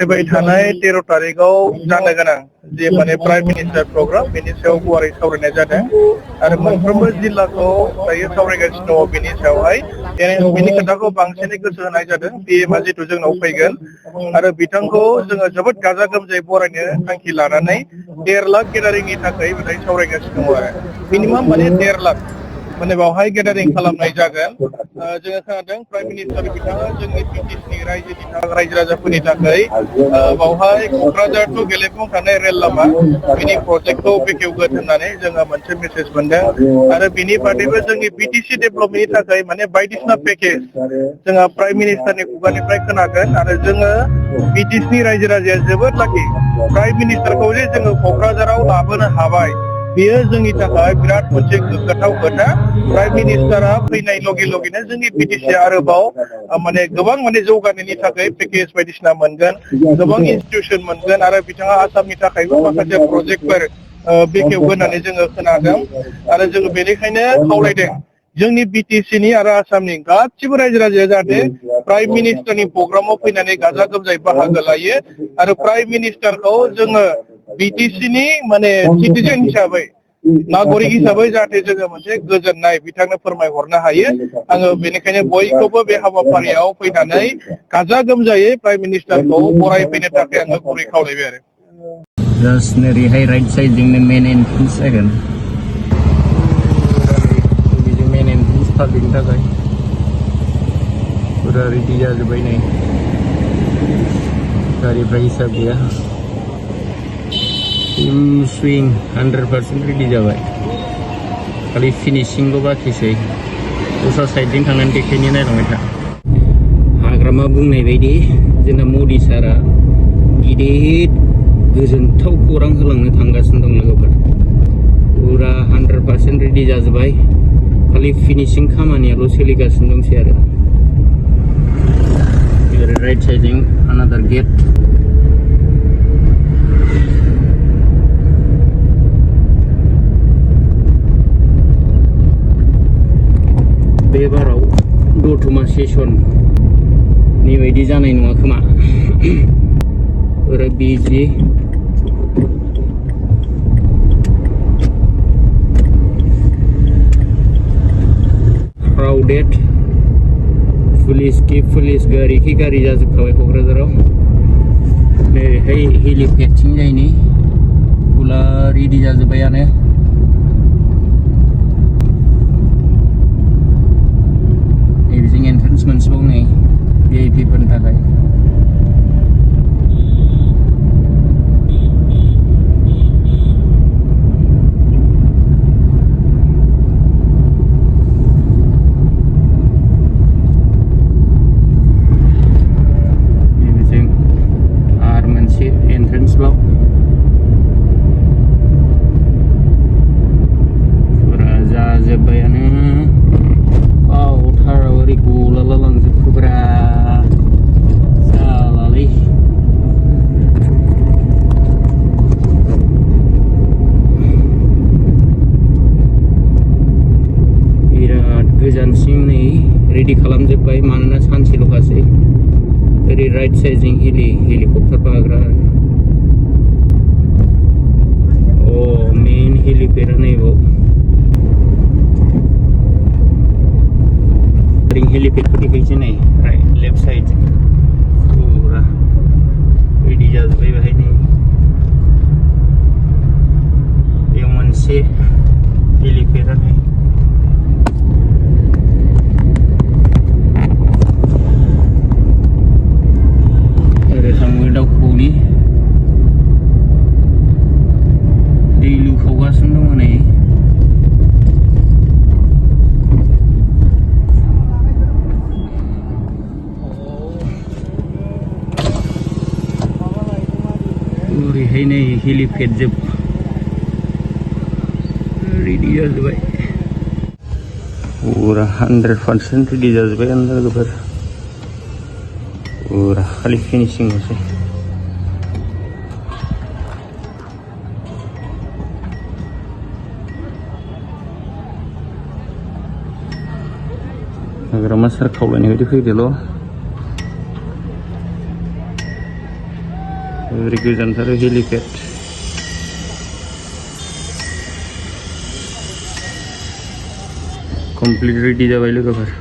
फैबाय थानाय 13 तारिखआव जानो गोनां जे माने प्राइम मिनिस्टार प्रग्राम बेनि सायाव गुवारै सावरायनाय जादों आरो मोनफ्रोमबो जिल्लाखौ दायो सावरायगासिनो दङ बेनि सायावहाय बेनि खोथाखौ बांसिनै गोसो होनाय जादों पिएमआ जिथु जोंनाव फैगोन आरो बिथांखौ जोङो जोबोद गाजा गोमजायै बरायनो थांखि लानानै 1.5 लाख गेदारिंनि थाखाय बेहाय सावरायगासिनो दङ आरो मिनिमाम माने 1.5 लाख माने बावहाय गेदारिं खालामनाय जागोन जोङो खोनादों प्राइम मिनिस्टार बिथाङा जोंनि बिटिसिनि रायजोनि रायजो राजाफोरनि थाखाय बावहाय क'क्राझार टु गेलेफु थानाय रेल लामा बिनि प्रजेक्टखौ बेखेवगोन होननानै जोङो मोनसे मेसेज मोनदों आरो बिनि बादैबो जोंनि बिटिसि डेभेलपमेन्टनि थाखाय माने बायदिसिना पेकेज जोंहा प्राइम मिनिस्टारनि खुगानिफ्राय खोनागोन आरो जोङो बिटिसिनि रायजो राजाया जोबोद लाखि प्राइम मिनिस्टारखौ जे जोङो क'क्राझाराव लाबोनो हाबाय बेयो जोंनि थाखाय बिराद मोनसे गोग्गाथाव खोथा प्राइम मिनिस्टारा फैनाय लगे लगेनो जोंनि बिटिसि आरोबाव माने गोबां माने जौगानायनि थाखाय पेकेज बायदिसिना मोनगोन गोबां इनस्टिटिउसन मोनगोन आरो बिथाङा आसामनि थाखायबो माखासे प्रजेक्टफोर बेखेवगोन होननानै जोङो खोनादों आरो जोङो बेनिखायनो खावलायदों जोंनि बिटिसिनि आरो आसामनि गासिबो रायजो राजाया जाहाथे प्राइम मिनिस्टारनि प्रग्रामाव फैनानै गाजा गोमजायै बाहागो लायो आरो प्राइम मिनिस्टारखौ जोङो बिटिसिनि माने सिटिजेन हिसाबै नागरिक हिसाबै जाहाथे जोङो मोनसे गोजोननाय बिथांनो फोरमायहरनो हायो आङो बेनिखायनो बयखौबो बे हाबाफारियाव फैनानै गाजा गोमजायै प्राइम मिनिस्टारखौ बरायफैनो थाखाय आङो गुरै खावलायबाय आरो जास्ट ओरैहाय राइट साइडजोंनो मेन एन्ट्रेन्स जागोन बेजों मेन एन्ट्रेन्स पाब्लिकनि थाखाय फुरा रेडि जाजोब्बाय नै गारिफ्रा हिसाब गैया फुल सुइं 100% रेडि जाबाय खालि फिनिशिंल' बाखिसै दस्रा साइडजों थांनानै देखायनो नायलांबाय था हाग्रामा बुंनाय बायदि जोंना मदि सारा गिदिर गोजोनथाव खौरां होलांनो थांगासिनो दं लोगोफोर फुरा 100% रेडि जाजोब्बाय खालि फिनिशिं खामानियाल' सोलिगासिनो दंसै आरो राइट साइडजों अनादार गेट बे बाराव दतमा सेसननि बायदि जानाय नङा खोमा ओरै बिजि क्राउडेड पुलिस गारि खि गारि जाजोबखाबाय क'क्राझाराव नैहाय हेलिपेडथिं जायनि फुला रेडि जाजोब्बायानो नैबेजों एन्ट्रेन्स मोनसेबाव नै भिआइपिफोरनि थाखाय रेडि खालामजोब्बाय मानोना सानसेल'खासै ओरै राइट साइडजों हेलिकप्टार बाग्रा मेन हेलिपेडा नैबाव हेलिपेडखौ देखायसै नै राइट लेफ्ट साइड फुरा रेडि जाजोब्बाय बेहाय नै बेयाव मोनसे हेलिपेडा नै दाउखौनि दै लुखावगासिनो दङ नै ओरैहाय नै हेलिपेड जोब रेडि जाजोब्बाय फुरा 100% रेडि जाजोब्बाय लोगोफोर फुरा खालि फिनिशिंल'सै हाग्रामा सार खावलायनाय बायदि फैदोल' ओरै गोजानथार हेलिपेड कमप्लिट रेडि जाबाय लोगोफोर